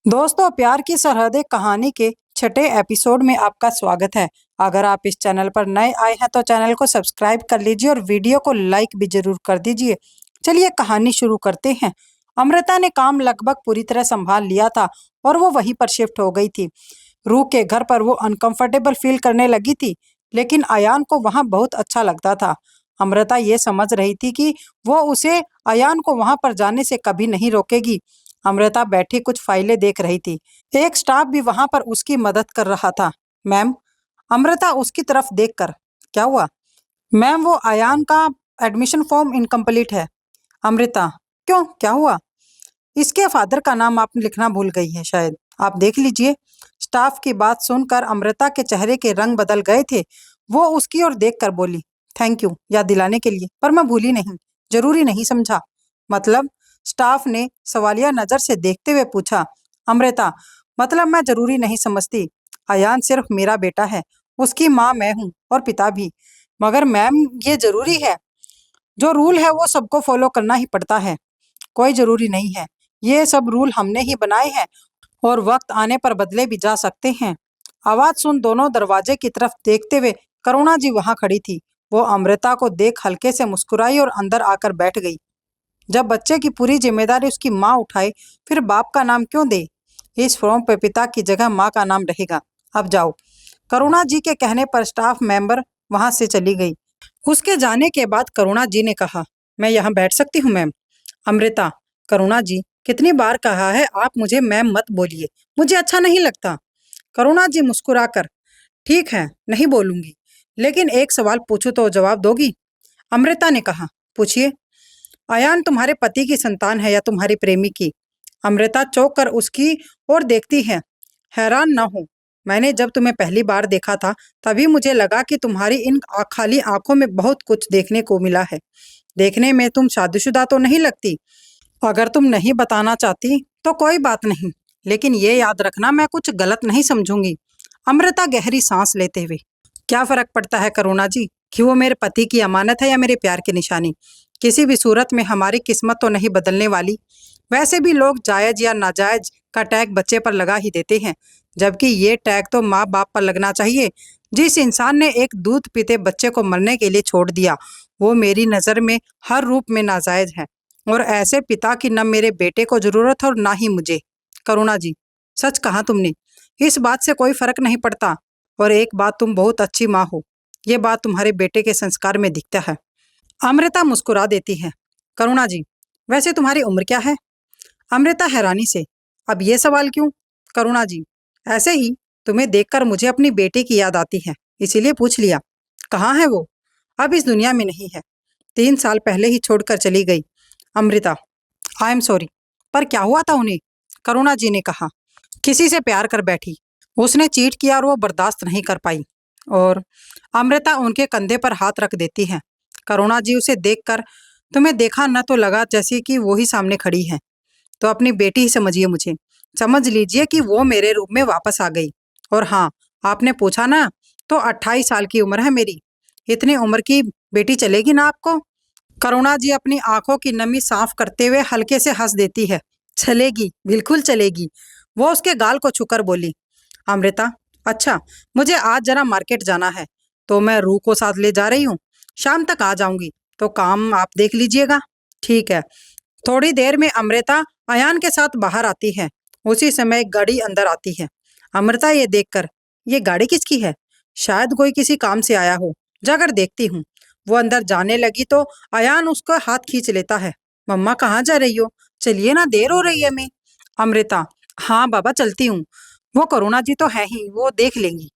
दोस्तों, प्यार की सरहदें कहानी के छठे एपिसोड में आपका स्वागत है। अगर आप इस चैनल पर नए आए हैं तो चैनल को सब्सक्राइब कर लीजिए और वीडियो को लाइक भी जरूर कर दीजिए। चलिए कहानी शुरू करते हैं। अमृता ने काम लगभग पूरी तरह संभाल लिया था और वो वहीं पर शिफ्ट हो गई थी। रूह के घर पर वो अनकंफर्टेबल फील करने लगी थी, लेकिन अयान को वहाँ बहुत अच्छा लगता था। अमृता ये समझ रही थी कि वो उसे अयान को वहाँ पर जाने से कभी नहीं रोकेगी। अमृता बैठी कुछ फाइलें देख रही थी। एक स्टाफ भी वहां पर उसकी मदद कर रहा था। मैम, अमृता उसकी तरफ देखकर, क्या हुआ? मैम, वो अयान का एडमिशन फॉर्म इनकम्प्लीट है। अमृता, क्यों, क्या हुआ? इसके फादर का नाम आप लिखना भूल गई है शायद, आप देख लीजिए। स्टाफ की बात सुनकर अमृता के चेहरे के रंग बदल गए थे। वो उसकी ओर देखकर बोली, थैंक यू याद दिलाने के लिए, पर मैं भूली नहीं, जरूरी नहीं समझा। मतलब? स्टाफ ने सवालिया नजर से देखते हुए पूछा। अमृता, मतलब मैं जरूरी नहीं समझती। अयान सिर्फ मेरा बेटा है, उसकी माँ मैं हूँ और पिता भी। मगर मैम, ये जरूरी है। जो रूल है वो सबको फॉलो करना ही पड़ता है। कोई जरूरी नहीं है, ये सब रूल हमने ही बनाए हैं और वक्त आने पर बदले भी जा सकते हैं। आवाज सुन दोनों दरवाजे की तरफ देखते हुए करुणा जी वहां खड़ी थी। वो अमृता को देख हल्के से मुस्कुराई और अंदर आकर बैठ गई। जब बच्चे की पूरी जिम्मेदारी उसकी माँ उठाए, फिर बाप का नाम क्यों दे? इस फॉर्म पे पिता की जगह माँ का नाम रहेगा। अब जाओ। करुणा जी के कहने पर स्टाफ मेंबर वहां से चली गई। उसके जाने के बाद करुणा जी ने कहा, मैं यहाँ बैठ सकती हूँ मैम? अमृता, करुणा जी, कितनी बार कहा है आप मुझे मैम मत बोलिए, मुझे अच्छा नहीं लगता। करुणा जी मुस्कुराकर, ठीक है, नहीं बोलूंगी, लेकिन एक सवाल पूछूं तो जवाब दोगी? अमृता ने कहा, पूछिए। अयान तुम्हारे पति की संतान है या तुम्हारी प्रेमी की? अमृता चौंक कर उसकी ओर देखती है। हैरान न हो, मैंने जब तुम्हें पहली बार देखा था तभी मुझे लगा कि तुम्हारी इन खाली आंखों में बहुत कुछ देखने को मिला है। देखने में तुम शादीशुदा तो नहीं लगती। अगर तुम नहीं बताना चाहती तो कोई बात नहीं, लेकिन ये याद रखना मैं कुछ गलत नहीं समझूंगी। अमृता गहरी सांस लेते हुए, क्या फर्क पड़ता है करुणा जी कि वो मेरे पति की अमानत है या मेरे प्यार की निशानी? किसी भी सूरत में हमारी किस्मत तो नहीं बदलने वाली। वैसे भी लोग जायज या नाजायज का टैग बच्चे पर लगा ही देते हैं, जबकि ये टैग तो माँ बाप पर लगना चाहिए। जिस इंसान ने एक दूध पीते बच्चे को मरने के लिए छोड़ दिया, वो मेरी नज़र में हर रूप में नाजायज है। और ऐसे पिता की न मेरे बेटे को जरूरत है और ना ही मुझे। करुणा जी, सच कहा तुमने, इस बात से कोई फर्क नहीं पड़ता। और एक बात, तुम बहुत अच्छी माँ हो, ये बात तुम्हारे बेटे के संस्कार में दिखता है। अमृता मुस्कुरा देती है। करुणा जी, वैसे तुम्हारी उम्र क्या है? अमृता हैरानी से, अब ये सवाल क्यों? करुणा जी, ऐसे ही, तुम्हें देखकर मुझे अपनी बेटी की याद आती है, इसीलिए पूछ लिया। कहाँ है वो? अब इस दुनिया में नहीं है, 3 साल पहले ही छोड़कर चली गई। अमृता, आई एम सॉरी, पर क्या हुआ था उन्हें? करुणा जी ने कहा, किसी से प्यार कर बैठी, उसने चीट किया और वो बर्दाश्त नहीं कर पाई। और अमृता उनके कंधे पर हाथ रख देती है। करुणा जी उसे देखकर, तुम्हें देखा न तो लगा जैसे कि वो ही सामने खड़ी है, तो अपनी बेटी ही समझिए मुझे। समझ लीजिए कि वो मेरे रूप में वापस आ गई। और हाँ, आपने पूछा ना, तो 28 साल की उम्र है मेरी। इतनी उम्र की बेटी चलेगी ना आपको? करुणा जी अपनी आंखों की नमी साफ करते हुए हल्के से हंस देती है। चलेगी, बिल्कुल चलेगी। वो उसके गाल को छूकर बोली। अमृता, अच्छा, मुझे आज जरा मार्केट जाना है, तो मैं रूह को साथ ले जा रही हूँ। शाम तक आ जाऊंगी, तो काम आप देख लीजिएगा। ठीक है। थोड़ी देर में अमृता अयान के साथ बाहर आती है। उसी समय एक गाड़ी अंदर आती है। अमृता ये देखकर, ये गाड़ी किसकी है? शायद कोई किसी काम से आया हो, जाकर देखती हूँ। वो अंदर जाने लगी तो अयान उसका हाथ खींच लेता है। मम्मा, कहाँ जा रही हो? चलिए ना, देर हो रही है मैं। अमृता, हाँ बाबा, चलती हूँ। वो करुणा जी तो है ही, वो देख लेंगी।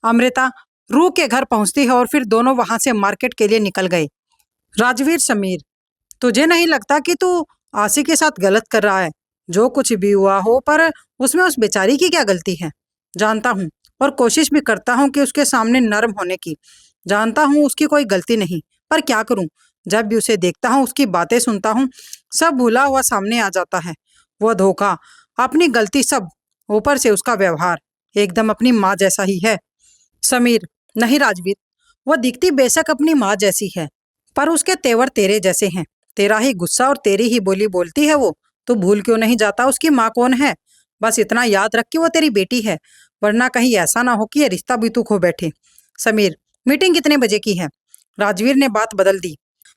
अमृता रूह के घर पहुंचती है और फिर दोनों वहां से मार्केट के लिए निकल गए। राजवीर समीर, तुझे नहीं लगता कि तू आशी के साथ गलत कर रहा है? जो कुछ भी हुआ हो, पर उसमें उस बेचारी की क्या गलती है? जानता हूँ, और कोशिश भी करता हूँ कि उसके सामने नर्म होने की। जानता हूँ उसकी कोई गलती नहीं, पर क्या करूँ? जब भी उसे देखता हूँ, उसकी बातें सुनता हूँ, सब भूला हुआ सामने आ जाता है। वो धोखा, अपनी गलती सब, ऊपर से उसका व्यवहार एकदम अपनी माँ जैसा ही है। समीर, नहीं राजवीर, वो दिखती बेशक अपनी माँ जैसी है, पर उसके तेवर तेरे जैसे हैं। तेरा ही गुस्सा और तेरी ही बोली बोलती है वो। तो भूल क्यों नहीं जाता उसकी माँ कौन है? बस इतना याद रख कि वो तेरी बेटी है, वरना कहीं ऐसा ना हो कि ये रिश्ता भी तू खो बैठे। समीर, मीटिंग कितने बजे की है? राजवीर ने बात बदल दी।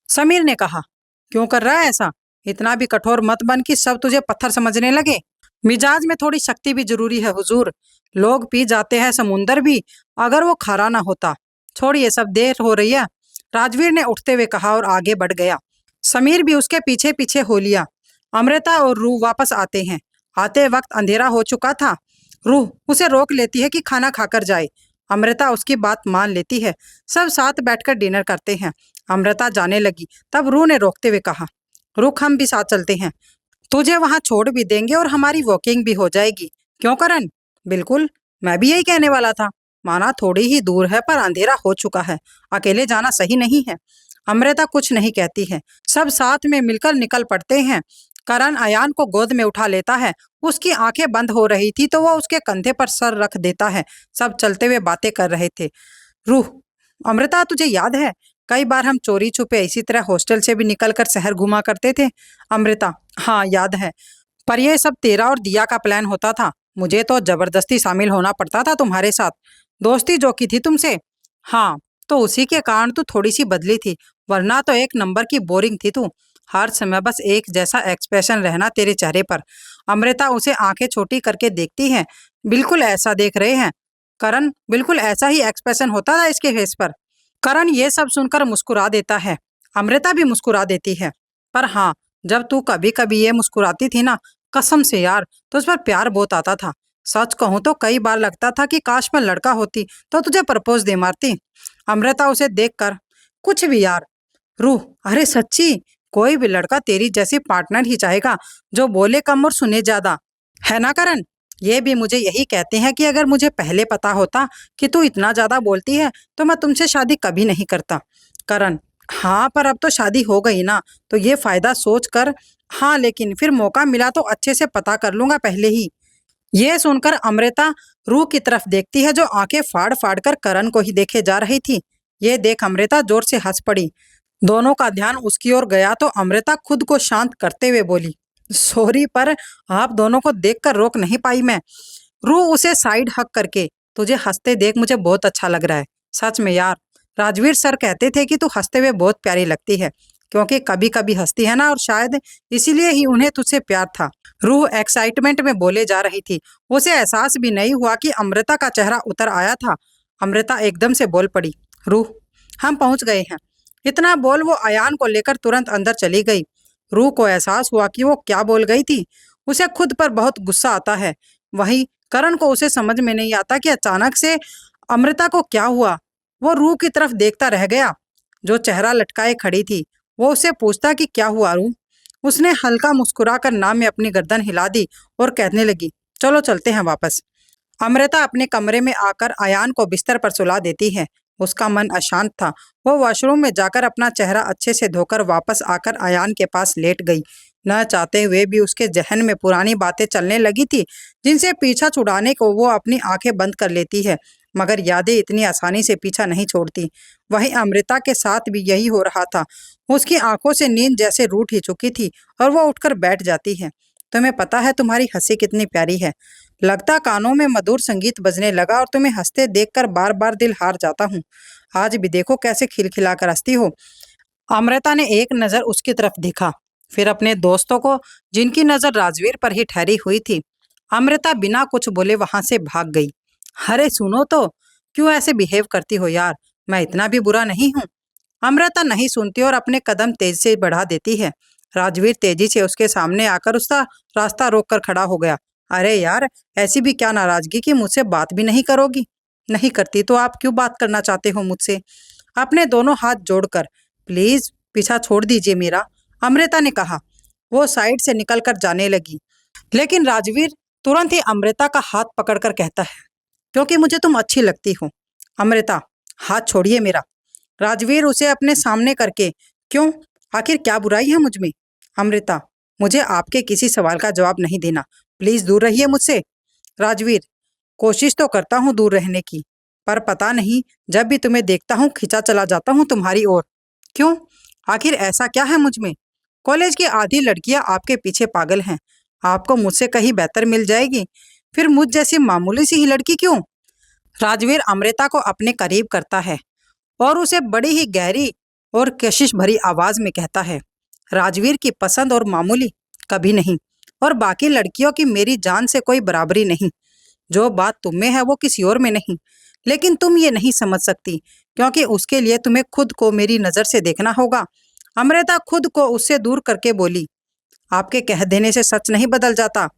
समीर ने कहा, क्यों कर रहा है ऐसा? इतना भी कठोर मत बन कि सब तुझे पत्थर समझने लगे। मिजाज में थोड़ी शक्ति भी जरूरी है हुजूर। लोग पी जाते हैं समुंदर भी, अगर वो खारा ना होता। छोड़िए, सब देर हो रही है। राजवीर ने उठते हुए कहा और आगे बढ़ गया। समीर भी उसके पीछे पीछे हो लिया। अमृता और रूह वापस आते हैं। आते वक्त अंधेरा हो चुका था। रूह उसे रोक लेती है कि खाना खाकर जाए। अमृता उसकी बात मान लेती है। सब साथ बैठकर डिनर करते हैं। अमृता जाने लगी, तब रूह ने रोकते हुए कहा, रुक, हम भी साथ चलते हैं। तुझे वहां छोड़ भी देंगे और हमारी वॉकिंग भी हो जाएगी। क्यों करण? बिल्कुल, मैं भी यही कहने वाला था। माना थोड़ी ही दूर है, पर अंधेरा हो चुका है, अकेले जाना सही नहीं है। अमृता कुछ नहीं कहती है। सब साथ में मिलकर निकल पड़ते हैं। करण अयान को गोद में उठा लेता है। उसकी आंखें बंद हो रही थी तो वह उसके कंधे पर सर रख देता है। सब चलते हुए बातें कर रहे थे। रूह, अमृता, तुझे याद है कई बार हम चोरी छुपे इसी तरह हॉस्टल से भी निकलकर शहर घुमा करते थे? अमृता, हाँ याद है, पर यह सब तेरा और दिया का प्लान होता था। मुझे तो जबरदस्ती शामिल होना पड़ता था तुम्हारे साथ। दोस्ती जो की थी तुमसे। हाँ, तो उसी के कारण तू थोड़ी सी बदली थी, वरना तो एक नंबर की बोरिंग थी तू। हर समय बस एक जैसा एक्सप्रेशन रहना तेरे चेहरे पर। अमृता उसे आंखें छोटी करके देखती है। बिल्कुल ऐसा देख रहे हैं करण, बिल्कुल ऐसा ही एक्सप्रेशन होता था इसके फेस पर। करण ये सब सुनकर मुस्कुरा देता है। अमृता भी मुस्कुरा देती है। पर हाँ, जब तू कभी कभी ये मुस्कुराती थी ना, कसम से यार, तो उस पर प्यार बहुत आता था। सच कहूं तो कई बार लगता था कि काश मैं लड़का होती तो तुझे प्रपोज दे मारती। अमृता उसे देखकर, कुछ भी यार। रूह, अरे सच्ची, कोई भी लड़का तेरी जैसी पार्टनर ही चाहेगा, जो बोले कम और सुने ज्यादा, है ना करण? ये भी मुझे यही कहते हैं कि अगर मुझे पहले पता होता कि तू इतना ज्यादा बोलती है तो मैं तुमसे शादी कभी नहीं करता। करण, हाँ, पर अब तो शादी हो गई ना, तो ये फायदा सोच कर। हाँ, लेकिन फिर मौका मिला तो अच्छे से पता कर लूंगा पहले ही। ये सुनकर अमृता रूह की तरफ देखती है, जो आंखें फाड़ फाड़ कर करण को ही देखे जा रही थी। ये देख अमृता जोर से हंस पड़ी। दोनों का ध्यान उसकी ओर गया तो अमृता खुद को शांत करते हुए बोली, सॉरी, पर आप दोनों को देखकर रोक नहीं पाई मैं। रूह उसे साइड हक करके, तुझे हंसते देख मुझे बहुत अच्छा लग रहा है। सच में यार, राजवीर सर कहते थे कि तू हंसते हुए बहुत प्यारी लगती है, क्योंकि कभी कभी हंसती है ना, और शायद इसीलिए ही उन्हें तुझसे प्यार था। रूह एक्साइटमेंट में बोले जा रही थी। उसे एहसास भी नहीं हुआ कि अमृता का चेहरा उतर आया था। अमृता एकदम से बोल पड़ी, रूह, हम पहुंच गए हैं। इतना बोल वो अयान को लेकर तुरंत अंदर चली गई। रूह को एहसास हुआ कि वो क्या बोल गई थी। उसे खुद पर बहुत गुस्सा आता है। वहीं करण को उसे समझ में नहीं आता कि अचानक से अमृता को क्या हुआ। वो रूह की तरफ देखता रह गया, जो चेहरा लटकाए खड़ी थी। वो उससे पूछता कि क्या हुआ रूह? उसने हल्का मुस्कुराकर नाम में अपनी गर्दन हिला दी और कहने लगी, चलो चलते हैं वापस। अमृता अपने कमरे में आकर अयान को बिस्तर पर सुला देती है। उसका मन अशांत था। वो वॉशरूम में जाकर अपना चेहरा अच्छे से धोकर वापस आकर अयान के पास लेट गई। न चाहते हुए भी उसके जहन में पुरानी बातें चलने लगी थी, जिनसे पीछा छुड़ाने को वो अपनी आंखें बंद कर लेती है, मगर यादें इतनी आसानी से पीछा नहीं छोड़ती। वहीं अमृता के साथ भी यही हो रहा था। उसकी आंखों से नींद जैसे रूठ ही चुकी थी और वो उठकर बैठ जाती है। तुम्हें पता है तुम्हारी हंसी कितनी प्यारी है। लगता कानों में मधुर संगीत बजने लगा और तुम्हें हंसते देखकर बार बार दिल हार जाता हूँ। आज भी देखो कैसे खिलखिलाकर हंसती हो। अमृता ने एक नजर उसकी तरफ देखा, फिर अपने दोस्तों को, जिनकी नजर राजवीर पर ही ठहरी हुई थी। अमृता बिना कुछ बोले वहां से भाग गई। अरे सुनो तो, क्यों ऐसे बिहेव करती हो यार? मैं इतना भी बुरा नहीं हूँ। अमृता नहीं सुनती और अपने कदम तेज से बढ़ा देती है। राजवीर तेजी से उसके सामने आकर उसका रास्ता रोककर खड़ा हो गया। अरे यार, ऐसी भी क्या नाराजगी कि मुझसे बात भी नहीं करोगी? नहीं करती तो आप क्यों बात करना चाहते हो मुझसे? अपने दोनों हाथ जोड़कर, प्लीज पीछा छोड़ दीजिए मेरा, अमृता ने कहा। वो साइड से निकलकर जाने लगी, लेकिन राजवीर तुरंत ही अमृता का हाथ पकड़कर कहता है, क्योंकि मुझे तुम अच्छी लगती हो। अमृता, हाथ छोड़िए मेरा। राजवीर उसे अपने सामने करके, क्यों, आखिर क्या बुराई है मुझ में? अमृता, मुझे आपके किसी सवाल का जवाब नहीं देना, प्लीज दूर रहिए मुझसे। राजवीर, कोशिश तो करता हूँ दूर रहने की, पर पता नहीं, जब भी तुम्हें देखता हूँ खिंचा चला जाता हूँ तुम्हारी ओर। क्यों, आखिर ऐसा क्या है मुझ में? कॉलेज की आधी लड़कियां आपके पीछे पागल हैं। आपको मुझसे कहीं बेहतर मिल जाएगी, फिर मुझ जैसी मामूली सी ही लड़की क्यों? राजवीर अमृता को अपने करीब करता है और उसे बड़ी ही गहरी और कशिश भरी आवाज में कहता है, राजवीर की पसंद और मामूली कभी नहीं, और बाकी लड़कियों की मेरी जान से कोई बराबरी नहीं। जो बात तुम में है वो किसी और में नहीं, लेकिन तुम ये नहीं समझ सकती, क्योंकि उसके लिए तुम्हें खुद को मेरी नजर से देखना होगा। अमृता खुद को उससे दूर करके बोली, आपके कह देने से सच नहीं बदल जाता।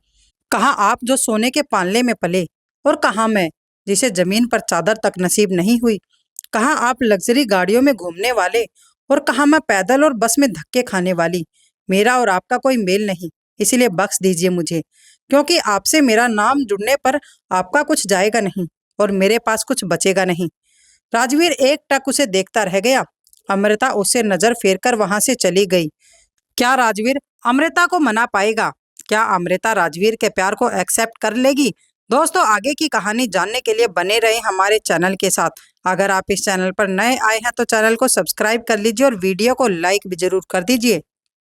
कहाँ आप जो सोने के पालने में पले, और कहाँ मैं जिसे जमीन पर चादर तक नसीब नहीं हुई। कहाँ आप लग्जरी गाड़ियों में घूमने वाले, और कहाँ मैं पैदल और बस में धक्के खाने वाली। मेरा और आपका कोई मेल नहीं, इसलिए बख्श दीजिए मुझे, क्योंकि आपसे मेरा नाम जुड़ने पर आपका कुछ जाएगा नहीं और मेरे पास कुछ बचेगा नहीं। राजवीर एक टक उसे देखता रह गया। अमृता उससे नजर फेरकर वहां से चली गई। क्या राजवीर अमृता को मना पाएगा? क्या अमृता राजवीर के प्यार को एक्सेप्ट कर लेगी? दोस्तों, आगे की कहानी जानने के लिए बने रहे हमारे चैनल के साथ। अगर आप इस चैनल पर नए आए हैं तो चैनल को सब्सक्राइब कर लीजिए और वीडियो को लाइक भी जरूर कर दीजिए।